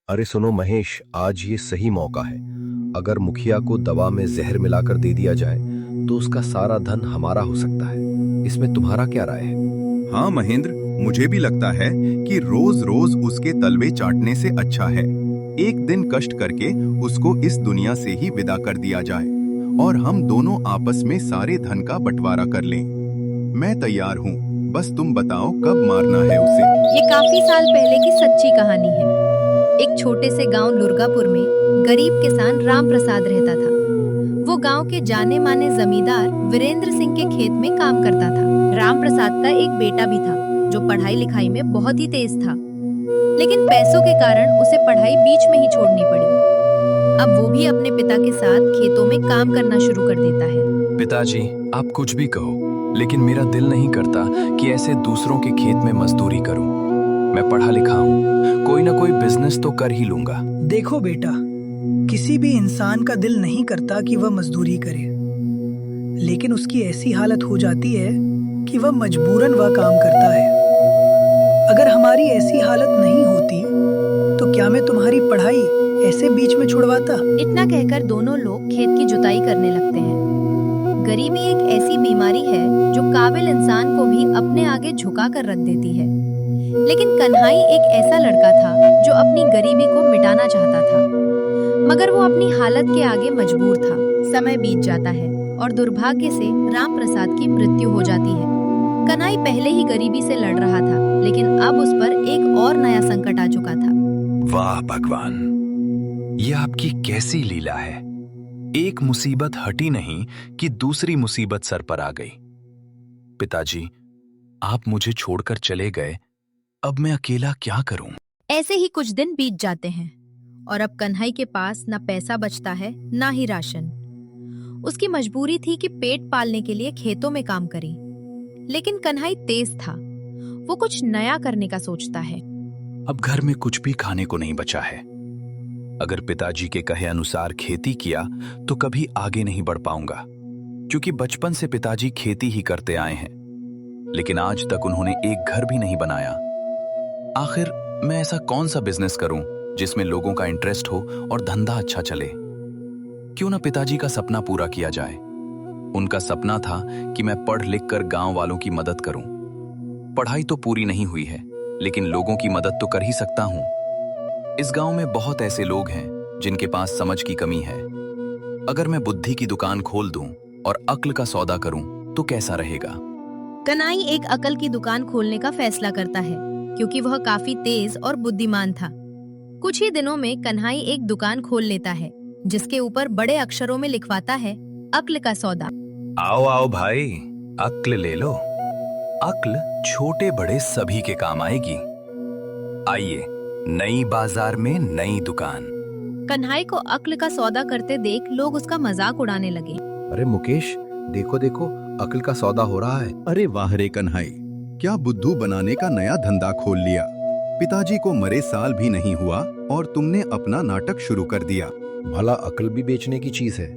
अरे सुनो महेश, आज ये सही मौका है। अगर मुखिया को दवा में जहर मिलाकर दे दिया जाए तो उसका सारा धन हमारा हो सकता है। इसमें तुम्हारा क्या राय है? हाँ महेंद्र, मुझे भी लगता है कि रोज रोज उसके तलवे चाटने से अच्छा है एक दिन कष्ट करके उसको इस दुनिया से ही विदा कर दिया जाए और हम दोनों आपस में सारे धन का बंटवारा कर लें। मैं तैयार हूँ, बस तुम बताओ कब मारना है उसे। ये काफी साल पहले की सच्ची कहानी है। एक छोटे से गांव लुर्गापुर में गरीब किसान राम प्रसाद रहता था। वो गांव के जाने माने जमींदार वीरेंद्र सिंह के खेत में काम करता था। राम प्रसाद का एक बेटा भी था जो पढ़ाई लिखाई में बहुत ही तेज था, लेकिन पैसों के कारण उसे पढ़ाई बीच में ही छोड़नी पड़ी। अब वो भी अपने पिता के साथ खेतों में काम करना शुरू कर देता है। पिताजी, आप कुछ भी कहो, लेकिन मेरा दिल नहीं करता कि ऐसे दूसरों के खेत में मजदूरी करूं। मैं पढ़ा लिखा हूं, कोई ना कोई बिजनेस तो कर ही लूंगा। देखो बेटा, किसी भी इंसान का दिल नहीं करता कि वह मजदूरी करे, लेकिन उसकी ऐसी हालत हो जाती है कि वह मजबूरन वह काम करता है। अगर हमारी ऐसी हालत नहीं होती तो क्या मैं तुम्हारी पढ़ाई ऐसे बीच में छुड़वाता? इतना कहकर दोनों लोग खेत की जुताई करने लगते हैं। गरीबी एक ऐसी बीमारी है जो काबिल इंसान को भी अपने आगे झुका कर रख देती है। लेकिन कन्हाई एक ऐसा लड़का था जो अपनी गरीबी को मिटाना चाहता था, मगर वो अपनी हालत के आगे मजबूर था। समय बीत जाता है और दुर्भाग्य से राम प्रसाद की मृत्यु हो जाती है। कन्हाई पहले ही गरीबी से लड़ रहा था, लेकिन अब उस पर एक और नया संकट आ चुका था। वाह भगवान, यह आपकी कैसी लीला है। एक मुसीबत हटी नहीं कि दूसरी मुसीबत सर पर आ गई। पिताजी, आप मुझे छोड़कर चले गए, अब मैं अकेला क्या करूं? ऐसे ही कुछ दिन बीत जाते हैं और अब कन्हई के पास ना पैसा बचता है ना ही राशन। उसकी मजबूरी थी कि पेट पालने के लिए खेतों में काम करे, लेकिन कन्हई तेज था। वो कुछ नया करने का सोचता है। अब घर में कुछ भी खाने को नहीं बचा है। अगर पिताजी के कहे अनुसार खेती किया तो कभी आगे नहीं बढ़ पाऊंगा, क्योंकि बचपन से पिताजी खेती ही करते आए हैं, लेकिन आज तक उन्होंने एक घर भी नहीं बनाया। आखिर मैं ऐसा कौन सा बिजनेस करूं जिसमें लोगों का इंटरेस्ट हो और धंधा अच्छा चले? क्यों ना पिताजी का सपना पूरा किया जाए। उनका सपना था कि मैं पढ़ लिख कर गांव वालों की मदद करूं। पढ़ाई तो पूरी नहीं हुई है, लेकिन लोगों की मदद तो कर ही सकता हूं। इस गांव में बहुत ऐसे लोग हैं जिनके पास समझ की कमी है। अगर मैं बुद्धि की दुकान खोल दूं और अक्ल का सौदा करूं तो कैसा रहेगा? कन्हई एक अकल की दुकान खोलने का फैसला करता है, क्योंकि वह काफी तेज और बुद्धिमान था। कुछ ही दिनों में कन्हई एक दुकान खोल लेता है, जिसके ऊपर बड़े अक्षरों में लिखवाता है, अक्ल का सौदा। आओ आओ भाई, अक्ल ले लो। अक्ल छोटे बड़े सभी के काम आएगी। आइए, नई बाजार में नई दुकान। कन्हई को अक्ल का सौदा करते देख लोग उसका मजाक उड़ाने लगे। अरे मुकेश, देखो देखो, अक्ल का सौदा हो रहा है। अरे वाह रे कन्हाई, क्या बुद्धू बनाने का नया धंधा खोल लिया। पिताजी को मरे साल भी नहीं हुआ और तुमने अपना नाटक शुरू कर दिया। भला अक्ल भी बेचने की चीज है?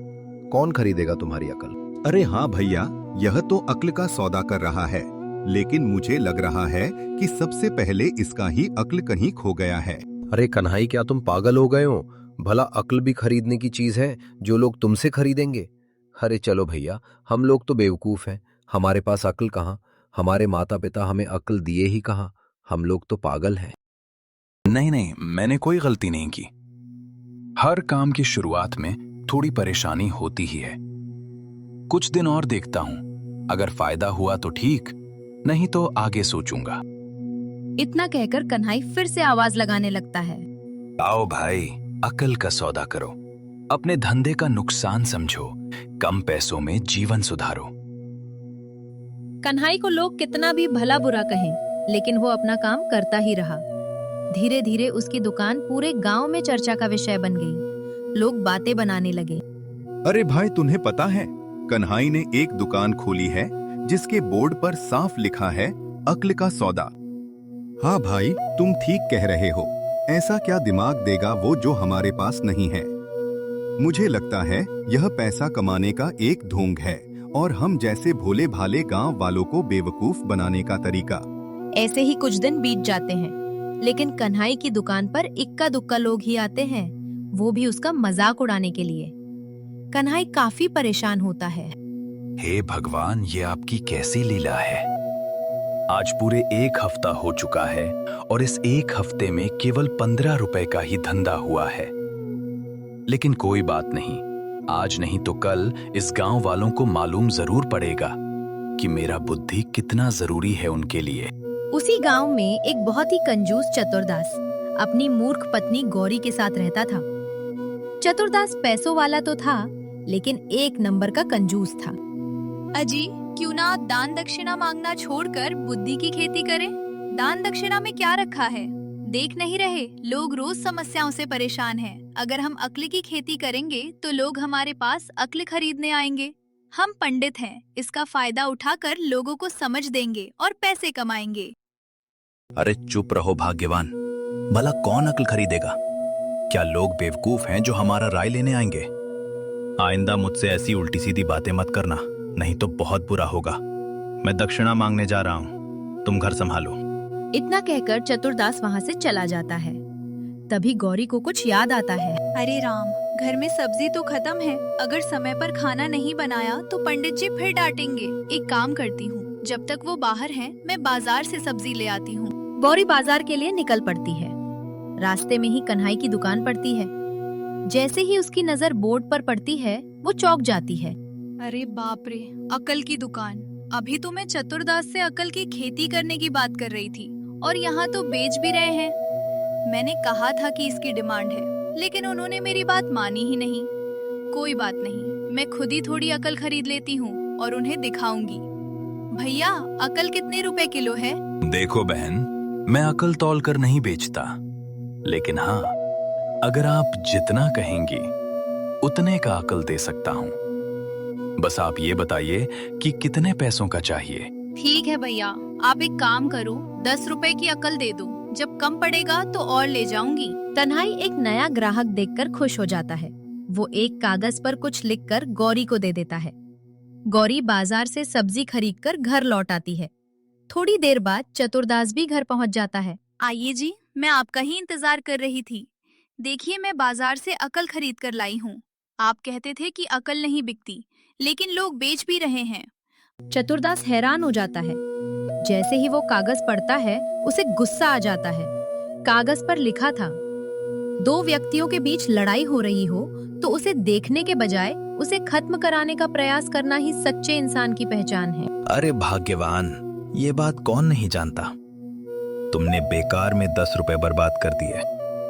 कौन खरीदेगा तुम्हारी अक्ल? अरे हाँ भैया, यह तो अक्ल का सौदा कर रहा है, लेकिन मुझे लग रहा है कि सबसे पहले इसका ही अक्ल कहीं खो गया है। अरे कन्हाई, क्या तुम पागल हो गए हो? भला अक्ल भी खरीदने की चीज है जो लोग तुमसे खरीदेंगे? अरे चलो भैया, हम लोग तो बेवकूफ हैं, हमारे पास अक्ल कहाँ? हमारे माता पिता हमें अक्ल दिए ही कहाँ? हम लोग तो पागल हैं। नहीं नहीं, मैंने कोई गलती नहीं की। हर काम की शुरुआत में थोड़ी परेशानी होती ही है। कुछ दिन और देखता हूं, अगर फायदा हुआ तो ठीक, नहीं तो आगे सोचूंगा। इतना कहकर कन्हई फिर से आवाज लगाने लगता है। आओ भाई, अकल का सौदा करो। अपने धंधे का नुकसान समझो, कम पैसों में जीवन सुधारो। कन्हई को लोग कितना भी भला बुरा कहें, लेकिन वो अपना काम करता ही रहा। धीरे धीरे उसकी दुकान पूरे गांव में चर्चा का विषय बन गई। लोग बातें बनाने लगे। अरे भाई, तुम्हें पता है, कन्हाई ने एक दुकान खोली है जिसके बोर्ड पर साफ लिखा है, अक्ल का सौदा। हाँ भाई, तुम ठीक कह रहे हो। ऐसा क्या दिमाग देगा वो जो हमारे पास नहीं है। मुझे लगता है यह पैसा कमाने का एक ढोंग है और हम जैसे भोले भाले गांव वालों को बेवकूफ बनाने का तरीका। ऐसे ही कुछ दिन बीत जाते हैं। लेकिन कन्हाई की दुकान पर इक्का दुक्का लोग ही आते हैं, वो भी उसका मजाक उड़ाने के लिए। कन्हाई काफी परेशान होता है। हे भगवान, ये आपकी कैसी लीला है। आज पूरे 1 हफ्ता हो चुका है और इस 1 हफ्ते में केवल 15 रुपए का ही धंधा हुआ है। लेकिन कोई बात नहीं, आज नहीं तो कल इस गांव वालों को मालूम जरूर पड़ेगा कि मेरा बुद्धि कितना जरूरी है उनके लिए। उसी गांव में एक बहुत ही कंजूस चतुरदास अपनी मूर्ख पत्नी गौरी के साथ रहता था। चतुरदास पैसों वाला तो था, लेकिन एक नंबर का कंजूस था। अजी, क्यों ना दान दक्षिणा मांगना छोड़कर बुद्धि की खेती करें? दान दक्षिणा में क्या रखा है? देख नहीं रहे, लोग रोज समस्याओं से परेशान हैं। अगर हम अक्ल की खेती करेंगे तो लोग हमारे पास अक्ल खरीदने आएंगे। हम पंडित हैं, इसका फायदा उठाकर लोगों को समझ देंगे और पैसे कमाएंगे। अरे चुप रहो भाग्यवान, भला कौन अक्ल खरीदेगा? क्या लोग बेवकूफ हैं जो हमारा राय लेने आएंगे? आइंदा मुझसे ऐसी उल्टी सीधी बातें मत करना, नहीं तो बहुत बुरा होगा। मैं दक्षिणा मांगने जा रहा हूँ, तुम घर संभालो। इतना कहकर चतुरदास वहाँ से चला जाता है। तभी गौरी को कुछ याद आता है। अरे राम, घर में सब्जी तो खत्म है। अगर समय पर खाना नहीं बनाया तो पंडित जी फिर डांटेंगे। एक काम करती हूँ, जब तक वो बाहर हैं, मैं बाजार से सब्जी ले आती हूँ। गौरी बाजार के लिए निकल पड़ती है। रास्ते में ही कन्हाई की दुकान पड़ती है। जैसे ही उसकी नजर बोर्ड पर पड़ती है, वो चौंक जाती है। अरे बाप रे, अकल की दुकान। अभी तो मैं चतुरदास से अकल की खेती करने की बात कर रही थी और यहाँ तो बेच भी रहे हैं। मैंने कहा था कि इसकी डिमांड है, लेकिन उन्होंने मेरी बात मानी ही नहीं। कोई बात नहीं, मैं खुद ही थोड़ी अकल खरीद लेती हूँ और उन्हें दिखाऊंगी। भैया, अकल कितने रुपए किलो है? देखो बहन, मैं अकल तौल कर नहीं बेचता, लेकिन हाँ, अगर आप जितना कहेंगी उतने का अकल दे सकता हूँ। बस आप ये बताइए कि कितने पैसों का चाहिए। ठीक है भैया, आप एक काम करो, 10 रुपए की अकल दे दो। जब कम पड़ेगा तो और ले जाऊंगी। कन्हाई एक नया ग्राहक देखकर खुश हो जाता है। वो एक कागज पर कुछ लिखकर गौरी को दे देता है। गौरी बाजार से सब्जी खरीदकर घर लौट आती है। थोड़ी देर बाद चतुरदास भी घर पहुंच जाता है। आइए जी, मैं आपका ही इंतजार कर रही थी। देखिए, मैं बाजार से अकल खरीद कर लाई हूँ। आप कहते थे कि अकल नहीं बिकती, लेकिन लोग बेच भी रहे हैं। चतुरदास हैरान हो जाता है। जैसे ही वो कागज पढ़ता है, उसे गुस्सा आ जाता है। कागज पर लिखा था, 2 व्यक्तियों के बीच लड़ाई हो रही हो तो उसे देखने के बजाय उसे खत्म कराने का प्रयास करना ही सच्चे इंसान की पहचान है। अरे भाग्यवान, ये बात कौन नहीं जानता। तुमने बेकार में 10 रुपए बर्बाद कर दिए।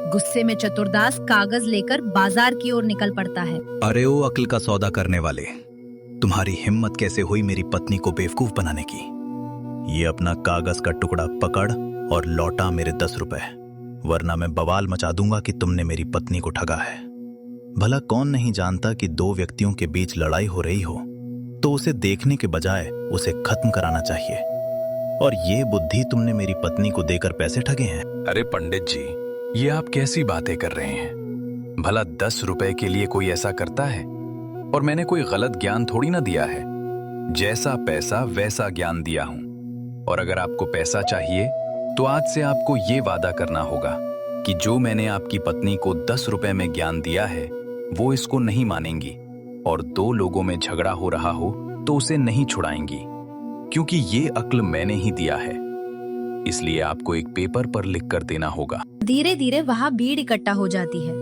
गुस्से में चतुरदास कागज लेकर बाजार की ओर निकल पड़ता है। अरे ओ अक्ल का सौदा करने वाले, तुम्हारी हिम्मत कैसे हुई मेरी पत्नी को बेवकूफ बनाने की? ये अपना कागज का टुकड़ा पकड़ और लौटा मेरे 10 रुपए, वरना मैं बवाल मचा दूंगा कि तुमने मेरी पत्नी को ठगा है। भला कौन नहीं जानता कि 2 व्यक्तियों के बीच लड़ाई हो रही हो तो उसे देखने के बजाय उसे खत्म कराना चाहिए, और ये बुद्धि तुमने मेरी पत्नी को देकर पैसे ठगे हैं। अरे पंडित जी, ये आप कैसी बातें कर रहे हैं? भला 10 रुपए के लिए कोई ऐसा करता है? और मैंने कोई गलत ज्ञान थोड़ी ना दिया है। जैसा पैसा वैसा ज्ञान दिया हूं। और अगर आपको पैसा चाहिए तो आज से आपको ये वादा करना होगा कि जो मैंने आपकी पत्नी को 10 रुपए में ज्ञान दिया है वो इसको नहीं मानेंगी, और 2 लोगों में झगड़ा हो रहा हो तो उसे नहीं छुड़ाएंगी, क्योंकि ये अक्ल मैंने ही दिया है। इसलिए आपको एक पेपर पर लिख कर देना होगा। धीरे धीरे वहाँ भीड़ इकट्ठा हो जाती है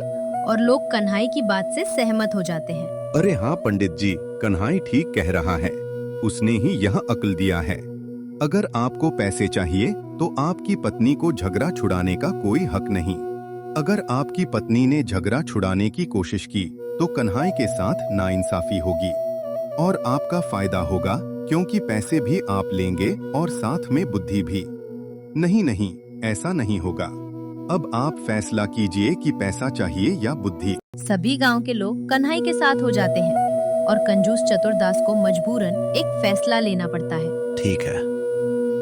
और लोग कन्हाई की बात से सहमत हो जाते हैं। अरे हाँ पंडित जी, कन्हाई ठीक कह रहा है, उसने ही यह अक्ल दिया है। अगर आपको पैसे चाहिए तो आपकी पत्नी को झगड़ा छुड़ाने का कोई हक नहीं। अगर आपकी पत्नी ने झगड़ा छुड़ाने की कोशिश की तो कन्हाई के साथ नाइंसाफी होगी और आपका फायदा होगा, क्योंकि पैसे भी आप लेंगे और साथ में बुद्धि भी। नहीं नहीं, ऐसा नहीं होगा। अब आप फैसला कीजिए कि पैसा चाहिए या बुद्धि। सभी गांव के लोग कन्हाई के साथ हो जाते हैं और कंजूस चतुरदास को मजबूरन एक फैसला लेना पड़ता है। ठीक है,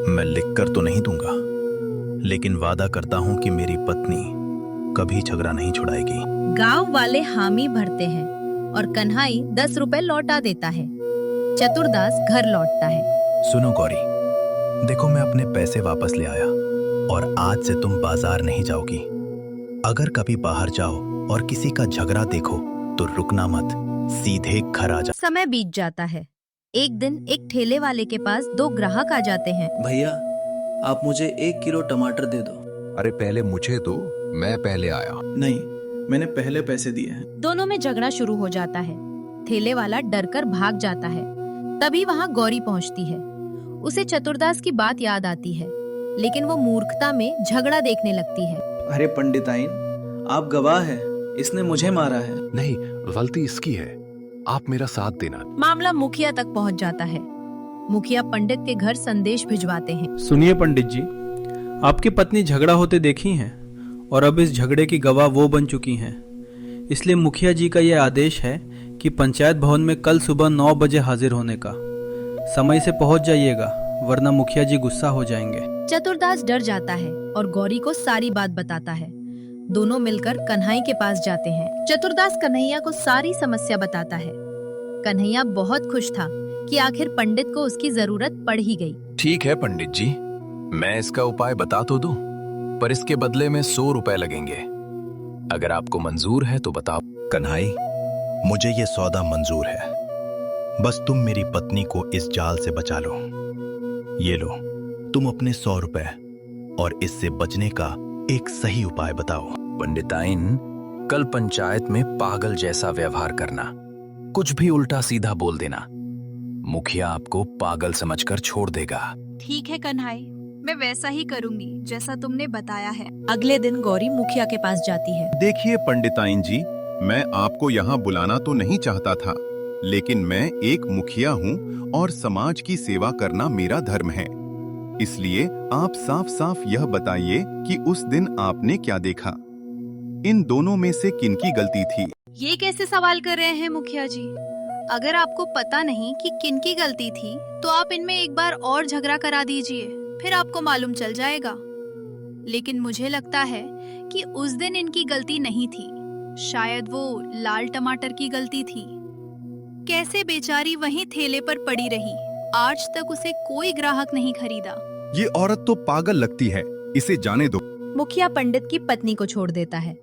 मैं लिखकर तो नहीं दूंगा, लेकिन वादा करता हूं कि मेरी पत्नी कभी झगड़ा नहीं छुड़ाएगी। गांव वाले हामी भरते हैं और कन्हाई 10 रुपए लौटा देता है। चतुरदास घर लौटता है। सुनो गौरी, देखो मैं अपने पैसे वापस ले आया और आज से तुम बाजार नहीं जाओगी। अगर कभी बाहर जाओ और किसी का झगड़ा देखो तो रुकना मत, सीधे घर आ जाओ। समय बीत जाता है। एक दिन एक ठेले वाले के पास दो ग्राहक आ जाते हैं। भैया, आप मुझे 1 किलो टमाटर दे दो। अरे पहले मुझे दो, मैं पहले आया। नहीं, मैंने पहले पैसे दिए हैं। दोनों में झगड़ा शुरू हो जाता है। ठेले वाला डरकर भाग जाता है। तभी वहाँ गौरी पहुँचती है। उसे चतुरदास की बात याद आती है, लेकिन वो मूर्खता में झगड़ा देखने लगती है। अरे पंडिताइन, आप गवाह हैं, इसने मुझे मारा है। नहीं, गलती इसकी है, आप मेरा साथ देना। मामला मुखिया तक पहुँच जाता है। मुखिया पंडित के घर संदेश भिजवाते हैं। सुनिए पंडित जी, आपकी पत्नी झगड़ा होते देखी हैं और अब इस झगड़े की गवाह वो बन चुकी हैं। इसलिए मुखिया जी का यह आदेश है कि पंचायत भवन में कल सुबह 9 बजे हाजिर होने का। समय से पहुंच जाइएगा, वरना मुखिया जी गुस्सा हो जाएंगे। चतुरदास डर जाता है और गौरी को सारी बात बताता है। दोनों मिलकर कन्हई के पास जाते हैं। चतुरदास कन्हैया को सारी समस्या बताता है। कन्हैया बहुत खुश था कि आखिर पंडित को उसकी जरूरत पड़ ही गई। ठीक है पंडित जी, मैं इसका उपाय बता तो दूं, पर इसके बदले में 100 रुपए लगेंगे। अगर आपको मंजूर है तो बताओ। कन्हई, मुझे ये सौदा मंजूर है। बस तुम मेरी पत्नी को इस जाल से बचा लो। ये लो, तुम अपने 100 रुपए और इससे बचने का एक सही उपाय बताओ। पंडिताइन, कल पंचायत में पागल जैसा व्यवहार करना, कुछ भी उल्टा सीधा बोल देना। मुखिया आपको पागल समझकर छोड़ देगा। ठीक है कन्हाई, मैं वैसा ही करूंगी जैसा तुमने बताया है। अगले दिन गौरी मुखिया के पास जाती है। देखिए पंडिताइन जी, मैं आपको यहाँ बुलाना तो नहीं चाहता था, लेकिन मैं एक मुखिया हूँ और समाज की सेवा करना मेरा धर्म है। इसलिए आप साफ साफ यह बताइए कि उस दिन आपने क्या देखा। इन दोनों में से किनकी गलती थी? ये कैसे सवाल कर रहे हैं मुखिया जी? अगर आपको पता नहीं कि किनकी गलती थी, तो आप इनमें एक बार और झगड़ा करा दीजिए, फिर आपको मालूम चल जाएगा। लेकिन मुझे लगता है कि उस दिन इनकी गलती नहीं थी, शायद वो लाल टमाटर की गलती थी। कैसे बेचारी वहीं ठेले पर पड़ी रही, आज तक उसे कोई ग्राहक नहीं खरीदा। ये औरत तो पागल लगती है, इसे जाने दो। मुखिया पंडित की पत्नी को छोड़ देता है।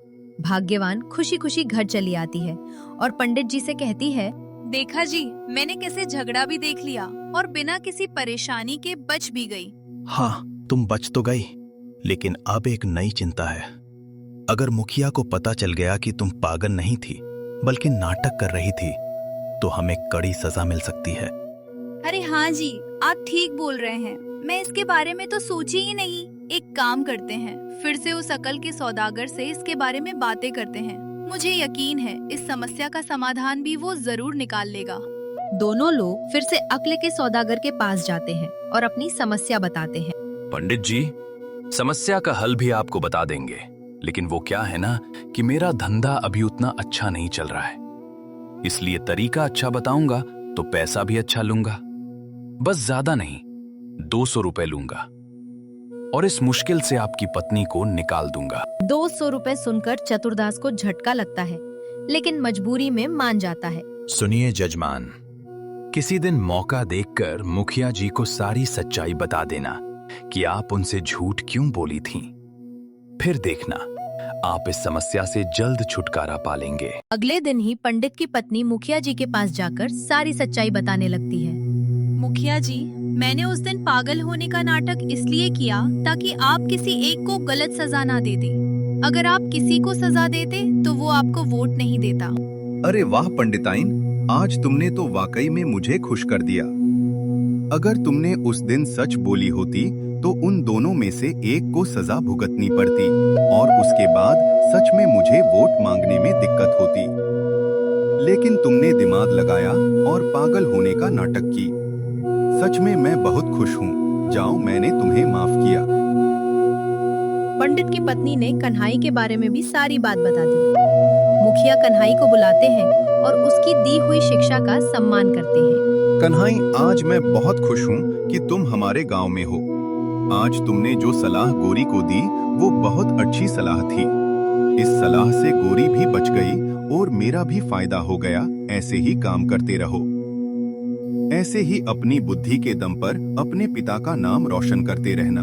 भाग्यवान खुशी खुशी घर चली आती है और पंडित जी से कहती है, देखा जी, मैंने कैसे झगड़ा भी देख लिया और बिना किसी परेशानी के बच भी गई। हाँ, तुम बच तो गई, लेकिन अब एक नई चिंता है। अगर मुखिया को पता चल गया कि तुम पागल नहीं थी बल्कि नाटक कर रही थी, तो हमें कड़ी सजा मिल सकती है। अरे हाँ जी, आप ठीक बोल रहे हैं, मैं इसके बारे में तो सोची ही नहीं। एक काम करते हैं, फिर से उस अकल के सौदागर से इसके बारे में बातें करते हैं। मुझे यकीन है इस समस्या का समाधान भी वो जरूर निकाल लेगा। दोनों लोग फिर से अक्ल के सौदागर के पास जाते हैं और अपनी समस्या बताते हैं। पंडित जी, समस्या का हल भी आपको बता देंगे, लेकिन वो क्या है ना कि मेरा धंधा अभी उतना अच्छा नहीं चल रहा है, इसलिए तरीका अच्छा बताऊंगा तो पैसा भी अच्छा लूंगा। बस ज्यादा नहीं, 200 रुपए लूंगा और इस मुश्किल से आपकी पत्नी को निकाल दूंगा। 200 रुपए सुनकर चतुरदास को झटका लगता है, लेकिन मजबूरी में मान जाता है। सुनिए जजमान, किसी दिन मौका देखकर मुखिया जी को सारी सच्चाई बता देना कि आप उनसे झूठ क्यों बोली थीं। फिर देखना, आप इस समस्या से जल्द छुटकारा पा लेंगे। अगले दिन ही पंडित की पत्नी मुखिया जी के पास जाकर सारी सच्चाई बताने लगती है। मुखिया जी, मैंने उस दिन पागल होने का नाटक इसलिए किया ताकि आप किसी एक को गलत सजा ना दे दें। अगर आप किसी को सजा देते तो वो आपको वोट नहीं देता। अरे वाह पंडिताइन, आज तुमने तो वाकई में मुझे खुश कर दिया। अगर तुमने उस दिन सच बोली होती तो उन दोनों में से एक को सजा भुगतनी पड़ती और उसके बाद सच में मुझे वोट मांगने में दिक्कत होती। लेकिन तुमने दिमाग लगाया और पागल होने का नाटक की। सच में मैं बहुत खुश हूँ। जाओ, मैंने तुम्हें माफ किया। पंडित की पत्नी ने कन्हई के बारे में भी सारी बात बता दी। मुखिया कन्हई को बुलाते हैं और उसकी दी हुई शिक्षा का सम्मान करते हैं। कन्हई, आज मैं बहुत खुश हूँ कि तुम हमारे गांव में हो। आज तुमने जो सलाह गोरी को दी वो बहुत अच्छी सलाह थी। इस सलाह से गोरी भी बच गई और मेरा भी फायदा हो गया। ऐसे ही काम करते रहो। ऐसे ही अपनी बुद्धि के दम पर अपने पिता का नाम रोशन करते रहना।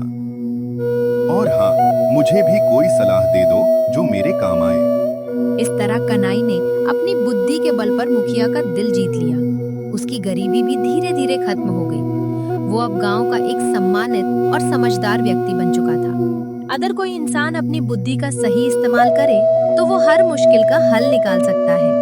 और हाँ, मुझे भी कोई सलाह दे दो जो मेरे काम आए। इस तरह कन्हई ने अपनी बुद्धि के बल पर मुखिया का दिल जीत लिया। उसकी गरीबी भी धीरे धीरे खत्म हो गई। वो अब गांव का एक सम्मानित और समझदार व्यक्ति बन चुका था। अगर कोई इंसान अपनी बुद्धि का सही इस्तेमाल करे तो वो हर मुश्किल का हल निकाल सकता है।